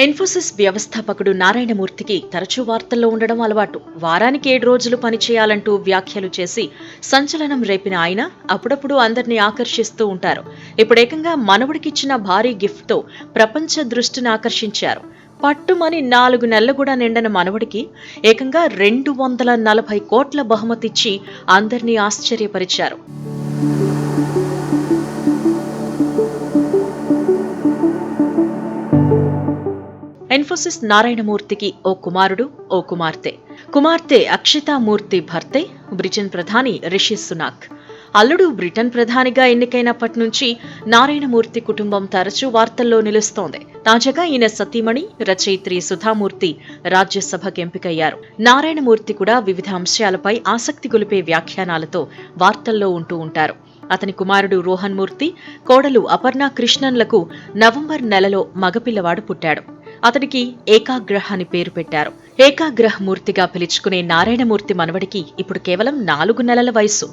ఇన్ఫోసిస్ వ్యవస్థాపకుడు నారాయణమూర్తికి తరచూ వార్తల్లో ఉండడం అలవాటు. వారానికి 7 రోజులు పనిచేయాలంటూ వ్యాఖ్యలు చేసి సంచలనం రేపిన ఆయన అప్పుడప్పుడు అందరినీ ఆకర్షిస్తూ ఉంటారు. ఇప్పుడేకంగా మనవడికిచ్చిన భారీ గిఫ్ట్తో ప్రపంచ దృష్టిని ఆకర్షించారు. పట్టుమని 4 నెలలు కూడా నిండన మనవడికి ఏకంగా 240 కోట్ల బహుమతిచ్చి అందర్నీ ఆశ్చర్యపరిచారు. ఇన్ఫోసిస్ నారాయణమూర్తికి ఓ కుమారుడు, ఓ కుమార్తె. కుమార్తె అక్షితామూర్తి భర్తే బ్రిటన్ ప్రధాని రిషి సునాక్. అల్లుడు బ్రిటన్ ప్రధానిగా ఎన్నికైనప్పటి నుంచి నారాయణమూర్తి కుటుంబం తరచూ వార్తల్లో నిలుస్తోంది. తాజాగా ఈయన సతీమణి రచయిత్రి సుధామూర్తి రాజ్యసభకు ఎంపికయ్యారు. నారాయణమూర్తి కూడా వివిధ అంశాలపై ఆసక్తి గొలిపే వ్యాఖ్యానాలతో వార్తల్లో ఉంటూ ఉంటారు. అతని కుమారుడు రోహన్ మూర్తి, కోడలు అపర్ణ కృష్ణన్లకు నవంబర్ నెలలో మగపిల్లవాడు పుట్టాడు. అతడికి ఏకాగ్రహ్ అని పేరు పెట్టారు. ఏకాగ్రహ్ మూర్తిగా పిలుచుకునే నారాయణమూర్తి మనవడికి ఇప్పుడు కేవలం 4 నెలల వయసు.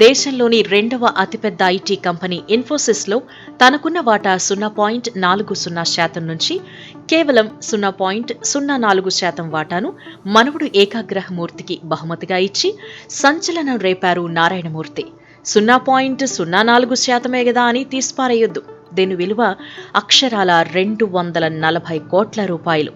దేశంలోని 2వ అతిపెద్ద ఐటీ కంపెనీ ఇన్ఫోసిస్ లో తనకున్న వాటా 0.40% నుంచి కేవలం 0.04% వాటాను మనవడు ఏకాగ్రహ్ మూర్తికి బహుమతిగా ఇచ్చి సంచలనం రేపారు నారాయణమూర్తి. 0.04% గదా అని తీసిపారేయొద్దు. దీని విలువ అక్షరాల 240 కోట్ల రూపాయలు.